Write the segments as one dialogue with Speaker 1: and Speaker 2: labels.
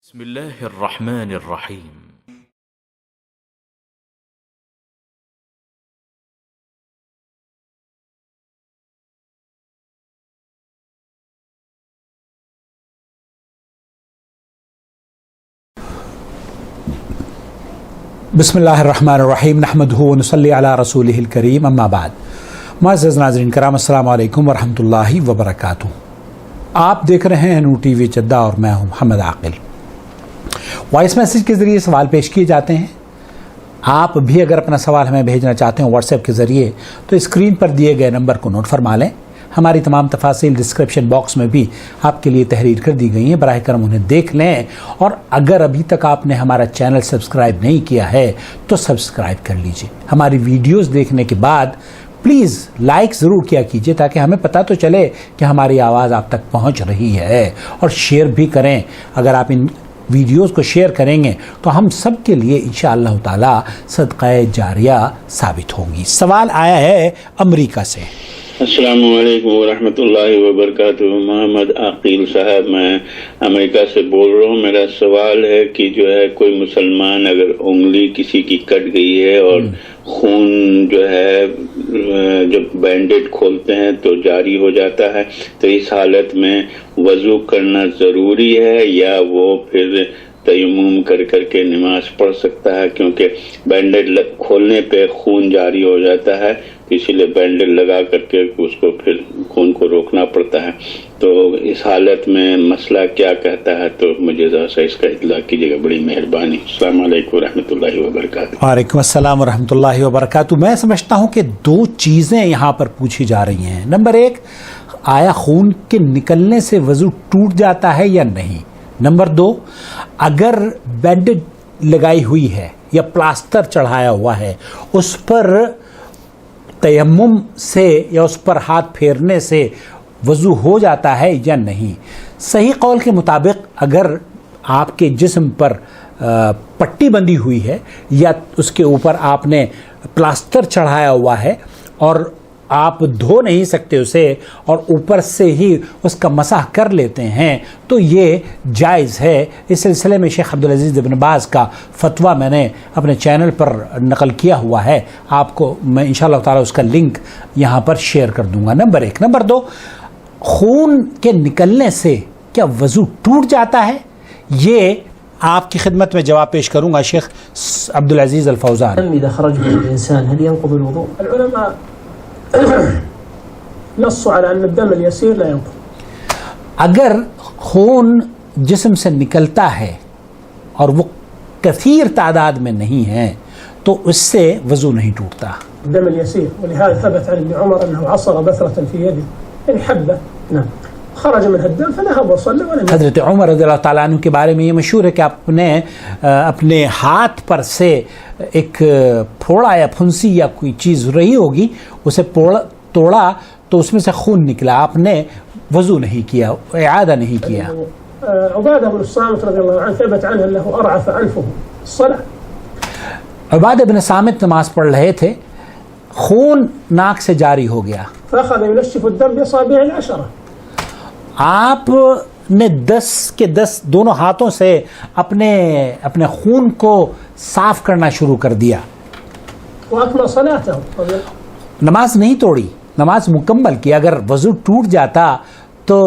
Speaker 1: بسم الله الرحمن الرحيم.
Speaker 2: بسم اللہ الرحمن الرحیم نحمدہ ونصلی علی رسولہ الکریم اما بعد. معزز ناظرین کرام، السلام علیکم ورحمۃ اللہ وبرکاتہ. آپ دیکھ رہے ہیں نور ٹی وی جدہ اور میں ہوں محمد عاقل. وائس میسیج کے ذریعے سوال پیش کیے جاتے ہیں. آپ بھی اگر اپنا سوال ہمیں بھیجنا چاہتے ہیں واٹس ایپ کے ذریعے تو اسکرین پر دیے گئے نمبر کو نوٹ فرما لیں. ہماری تمام تفاصیل ڈسکرپشن باکس میں بھی آپ کے لیے تحریر کر دی گئی ہیں، براہ کرم انہیں دیکھ لیں. اور اگر ابھی تک آپ نے ہمارا چینل سبسکرائب نہیں کیا ہے تو سبسکرائب کر لیجئے. ہماری ویڈیوز دیکھنے کے بعد پلیز لائک ضرور کیا کیجئے تاکہ ہمیں پتہ تو چلے کہ ہماری آواز آپ تک پہنچ رہی ہے. اور شیئر بھی کریں. اگر آپ ان ویڈیوز کو شیئر کریں گے تو ہم سب کے لیے انشاءاللہ تعالی صدقہ جاریہ ثابت ہوں گی. سوال آیا ہے امریکہ سے.
Speaker 3: السلام علیکم ورحمۃ اللہ وبرکاتہ. محمد عاقل صاحب، میں امریکہ سے بول رہا ہوں. میرا سوال ہے کہ جو ہے کوئی مسلمان اگر انگلی کسی کی کٹ گئی ہے اور خون جو ہے جب بینڈیڈ کھولتے ہیں تو جاری ہو جاتا ہے، تو اس حالت میں وضو کرنا ضروری ہے یا وہ پھر تیمم کر کے نماز پڑھ سکتا ہے؟ کیونکہ بینڈیڈ کھولنے پہ خون جاری ہو جاتا ہے، اسی لیے بینڈیڈ لگا کر کے اس کو پھر خون کو روکنا پڑتا ہے. تو اس حالت میں مسئلہ کیا کہتا ہے؟ تو مجھے ذرا سا اس کا اطلاع کیجیے گا، بڑی مہربانی. السلام علیکم ورحمۃ اللہ وبرکاتہ.
Speaker 2: وعلیکم السلام ورحمۃ اللہ وبرکاتہ. میں سمجھتا ہوں کہ دو چیزیں یہاں پر پوچھی جا رہی ہیں. نمبر ایک، آیا خون کے نکلنے سے وضو ٹوٹ جاتا ہے یا نہیں؟ نمبر دو، اگر بینڈیڈ لگائی ہوئی ہے یا پلاسٹر چڑھایا ہوا ہے، اس پر تیمم سے یا اس پر ہاتھ پھیرنے سے وضو ہو جاتا ہے یا نہیں؟ صحیح قول کے مطابق اگر آپ کے جسم پر پٹی بندھی ہوئی ہے یا اس کے اوپر آپ نے پلاسٹر چڑھایا ہوا ہے اور آپ دھو نہیں سکتے اسے اور اوپر سے ہی اس کا مسح کر لیتے ہیں تو یہ جائز ہے. اس سلسلے میں شیخ عبدالعزیز ابن باز کا فتویٰ میں نے اپنے چینل پر نقل کیا ہوا ہے. آپ کو میں انشاءاللہ تعالی اس کا لنک یہاں پر شیئر کر دوں گا. نمبر ایک. نمبر دو، خون کے نکلنے سے کیا وضو ٹوٹ جاتا ہے؟ یہ آپ کی خدمت میں جواب پیش کروں گا شیخ عبدالعزیز الفوزان.
Speaker 4: اذا خرج من الانسان هل ينقض الوضوء؟ العلماء نصوا على ان الدم اليسير لا ينقض.
Speaker 2: اگر خون جسم سے نکلتا ہے اور وہ کثیر تعداد میں نہیں ہے تو اس سے وضو نہیں ٹوٹتا.
Speaker 4: الدم اليسير، ولهذا ثبت عن ابن عمر انه عصر بثرة في يده، يعني حبة، نعم، خرج منها الدم فذهب وصلى ولم يصلي.
Speaker 2: حضرت عمر رضی اللہ تعالیٰ عنہ کے بارے میں یہ مشہور ہے کہ آپ نے اپنے ہاتھ پر سے ایک پھوڑا یا پھنسی یا کوئی چیز رہی ہوگی، اسے توڑا تو اس میں سے خون نکلا، آپ نے وضو نہیں کیا، اعادہ نہیں کیا.
Speaker 4: عبادہ بن الصامت رضی اللہ عنہ ثبت عنه انه ارعف انفه الصلاة.
Speaker 2: عبادہ بن صامت نماز پڑھ رہے تھے، خون ناک سے جاری ہو گیا،
Speaker 4: فاخذ ينشف الدم باصابع العشرة.
Speaker 2: آپ نے 10 کے 10 دونوں ہاتھوں سے اپنے خون کو صاف کرنا شروع کر دیا.
Speaker 4: واكمل صلاته.
Speaker 2: نماز نہیں توڑی، نماز مکمل کی. اگر وضو ٹوٹ جاتا تو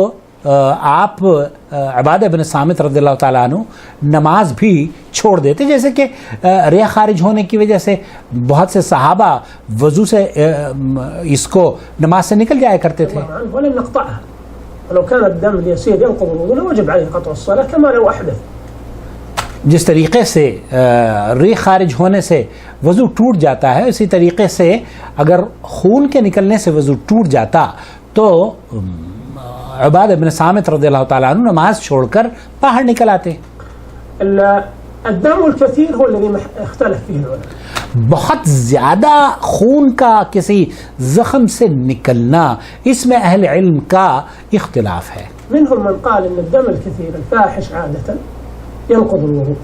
Speaker 2: آپ عبادہ بن صامت رضی اللہ تعالیٰ عنہ نماز بھی چھوڑ دیتے. جیسے کہ ریح خارج ہونے کی وجہ سے بہت سے صحابہ وضو سے اس کو نماز سے نکل جایا کرتے تھے.
Speaker 4: ولم نقطعها. ولو كان الدم اليسير ينقض الوضوء لوجب عليه قطع الصلاة كما لو أحدث.
Speaker 2: جس طریقے سے ریح خارج ہونے سے وضو ٹوٹ جاتا ہے، اسی طریقے سے اگر خون کے نکلنے سے وضو ٹوٹ جاتا تو عبادہ بن صامت رضی اللہ تعالیٰ عنہ نماز چھوڑ کر باہر نکل آتے.
Speaker 4: الدم الكثير هو الذي اختلف فيه العلماء.
Speaker 2: بہت زیادہ خون کا کسی زخم سے نکلنا، اس میں اہل علم کا اختلاف ہے.
Speaker 4: منهم من قال ان الدم الكثير الفاحش عادة ينقض الوضوء.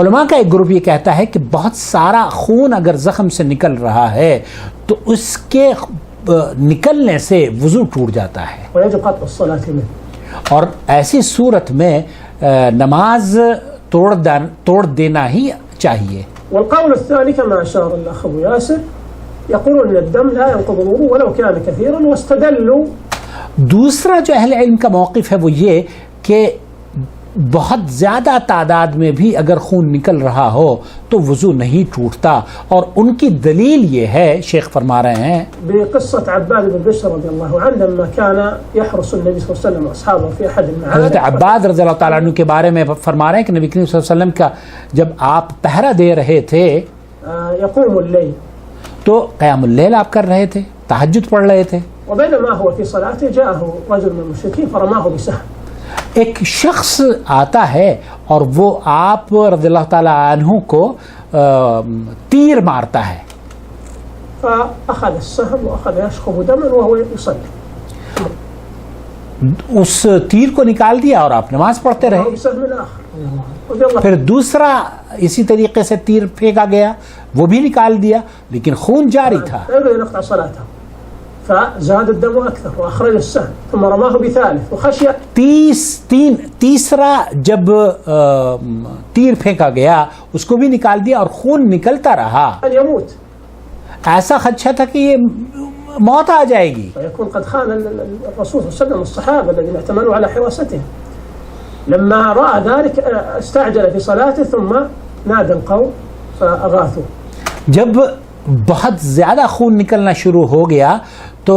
Speaker 2: علماء کا ایک گروپ یہ کہتا ہے کہ بہت سارا خون اگر زخم سے نکل رہا ہے تو اس کے نکلنے سے وضو ٹوٹ جاتا ہے
Speaker 4: ويجب قطع الصلاة منه.
Speaker 2: اور ایسی صورت میں نماز توڑ دینا ہی چاہیے.
Speaker 4: والقول الثاني كما أشار الأخ أبو ياسر يقولون أن الدم لا ينقض الوضوء ولو كان كثيرا واستدلوا.
Speaker 2: دوسرا جو اہل علم کا موقف ہے وہ یہ کہ بہت زیادہ تعداد میں بھی اگر خون نکل رہا ہو تو وضو نہیں ٹوٹتا، اور ان کی دلیل یہ ہے، شیخ فرما رہے ہیں،
Speaker 4: بقصة عباد بن بشر رضی اللہ عنہ لما كان يحرس النبي صلی اللہ علیہ وسلم واصحابه في احد المعارك.
Speaker 2: حضرت عباد رضی اللہ تعالیٰ عنہ کے بارے میں فرما رہے ہیں کہ نبی کریم صلی اللہ علیہ وسلم کا جب آپ پہرا دے رہے تھے
Speaker 4: يقوم الليل
Speaker 2: تو قیام اللیل آپ کر رہے تھے، تہجد پڑھ رہے تھے.
Speaker 4: وبينما هو في صلاته جاءه رجل من المشركين فرماه بسهم.
Speaker 2: ایک شخص آتا ہے اور وہ آپ رضی اللہ تعالیٰ عنہ کو تیر مارتا ہے.
Speaker 4: فأخذ السهم وأخذ يشخب دما وهو يصلي.
Speaker 2: اس تیر کو نکال دیا اور آپ نماز پڑھتے رہے.
Speaker 4: بسهم آخر.
Speaker 2: پھر دوسرا اسی طریقے سے تیر پھینکا گیا، وہ بھی نکال دیا، لیکن خون جاری تھا.
Speaker 4: يقطع صلاته فزاد الدم أكثر وأخرج السهم ثم رماه بثالث وخشي.
Speaker 2: تیسرا جب تیر پھینکا گیا اس کو بھی نکال دیا اور خون نکلتا رہا.
Speaker 4: أن يموت.
Speaker 2: ایسا خدشہ تھا کہ یہ موت آ جائے گی.
Speaker 4: فيكون قد خان الرسول صلى الله عليه وسلم الصحابة الذين اعتمدوا على حراسته. لما رأى ذلك استعجل في صلاته ثم نادى القوم فأغاثوا.
Speaker 2: جب بہت زیادہ خون نکلنا شروع ہو گیا تو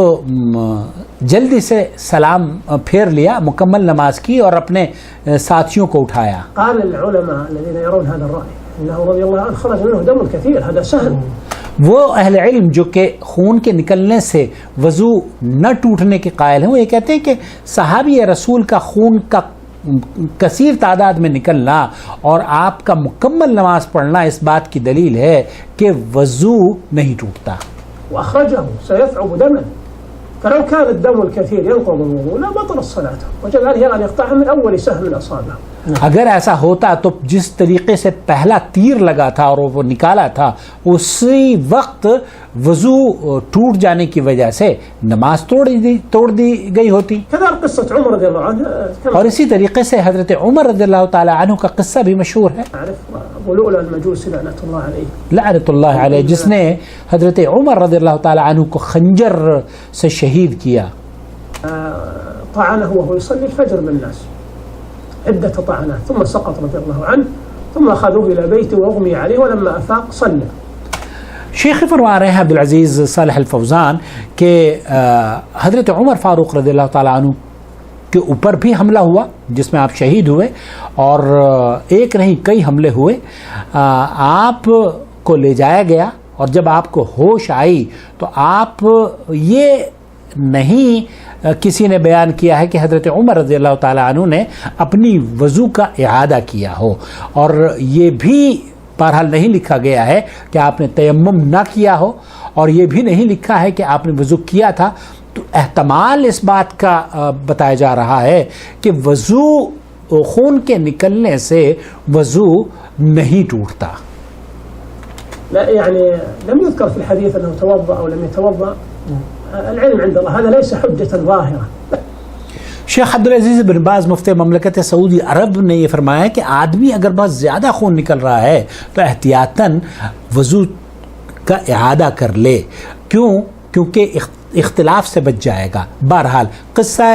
Speaker 2: جلدی سے سلام پھیر لیا، مکمل نماز کی اور اپنے ساتھیوں کو اٹھایا.
Speaker 4: قال العلماء الذين يرون هذا الرأي انه رضي الله عنه خرج منه دم كثير هذا سهل.
Speaker 2: وہ اہل علم جو کہ خون کے نکلنے سے وضو نہ ٹوٹنے کے قائل ہیں، وہ یہ کہتے ہیں کہ صحابی رسول کا خون کا کثیر تعداد میں نکلنا اور آپ کا مکمل نماز پڑھنا اس بات کی دلیل ہے کہ وضو نہیں ٹوٹتا.
Speaker 4: وأخرجه سيثعب دما فلو كان الدم الكثير ينقض الوضوء لا بطل الصلاة وجب عليه أن يقطعها من أول سهم أصابه.
Speaker 2: اگر ایسا ہوتا تو جس طریقے سے پہلا تیر لگا تھا اور وہ نکالا تھا اسی وقت وضو ٹوٹ جانے کی وجہ سے نماز توڑ دی گئی ہوتی.
Speaker 4: كذلك قصة عمر رضي الله عنه.
Speaker 2: اور اسی طریقے سے حضرت عمر رضی اللہ تعالی عنہ کا قصہ بھی مشہور ہے.
Speaker 4: أبو لؤلؤ المجوسي لعنة الله عليه.
Speaker 2: لعنت اللہ علیہ، جس نے حضرت عمر رضی اللہ تعالی عنہ کو خنجر سے شہید کیا.
Speaker 4: طعنه وهو يصلي الفجر بالناس عدة طعنات ثم سقط رضي الله عنه ثم أخذوه إلى بيته وأغمي عليه ولما أفاق صلى.
Speaker 2: شیخ فرما رہے ہیں عبدالعزیز صالح الفوزان کہ حضرت عمر فاروق رضی اللہ تعالیٰ عنہ کے اوپر بھی حملہ ہوا جس میں آپ شہید ہوئے، اور ایک نہیں کئی حملے ہوئے. آپ کو لے جایا گیا اور جب آپ کو ہوش آئی تو آپ یہ نہیں کسی نے بیان کیا ہے کہ حضرت عمر رضی اللہ تعالیٰ عنہ نے اپنی وضو کا اعادہ کیا ہو، اور یہ بھی بہرحال نہیں لکھا گیا ہے کہ آپ نے تیمم نہ کیا ہو، اور یہ بھی نہیں لکھا ہے کہ آپ نے وضو کیا تھا. تو احتمال اس بات کا بتایا جا رہا ہے کہ وضو خون کے نکلنے سے وضو نہیں ٹوٹتا.
Speaker 4: لا يعني لم يذكر في الحديث أنه توضأ أو لم يتوضأ. العلم عند الله هذا ليس حجة ظاهرة.
Speaker 2: شیخ عبدالعزیز بن باز مفتی مملکت سعودی عرب نے یہ فرمایا کہ آدمی اگر بہت زیادہ خون نکل رہا ہے تو احتیاطاً وضو کا اعادہ کر لے. کیونکہ اختلاف سے بچ جائے گا. بہرحال قصہ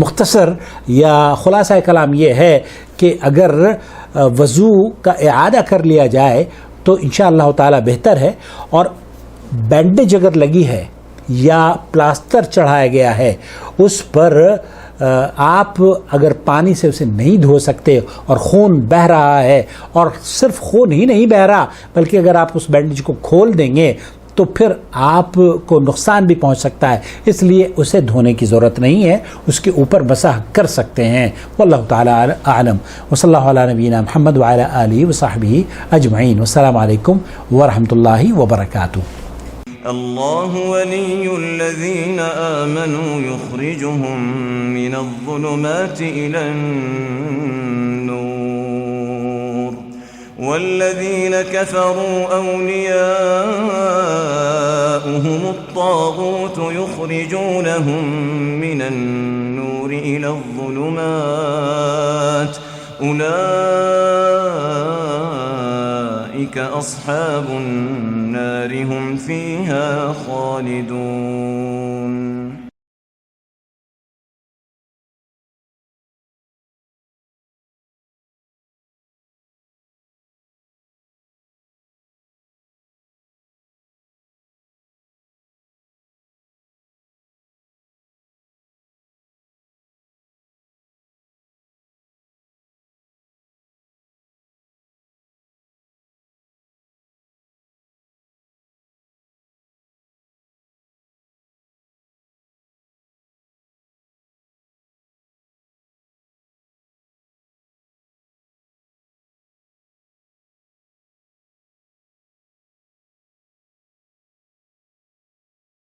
Speaker 2: مختصر یا خلاصہ کلام یہ ہے کہ اگر وضو کا اعادہ کر لیا جائے تو انشاءاللہ تعالی بہتر ہے. اور بینڈیج اگر لگی ہے یا پلاسٹر چڑھایا گیا ہے اس پر آپ اگر پانی سے اسے نہیں دھو سکتے اور خون بہہ رہا ہے، اور صرف خون ہی نہیں بہہ رہا بلکہ اگر آپ اس بینڈیج کو کھول دیں گے تو پھر آپ کو نقصان بھی پہنچ سکتا ہے. اس لیے اسے دھونے کی ضرورت نہیں ہے، اس کے اوپر مسح کر سکتے ہیں. واللہ تعالی اعلم. وصلی اللہ علی نبینا محمد وعلی آلہ وصحبہ اجمعین. والسلام علیکم ورحمۃ اللہ وبرکاتہ.
Speaker 5: الله ولي الذين آمنوا يخرجهم من الظلمات إلى النور والذين كفروا أولياؤهم الطاغوت يخرجونهم من النور إلى الظلمات أولئك أصحاب النار هم فيها خالدون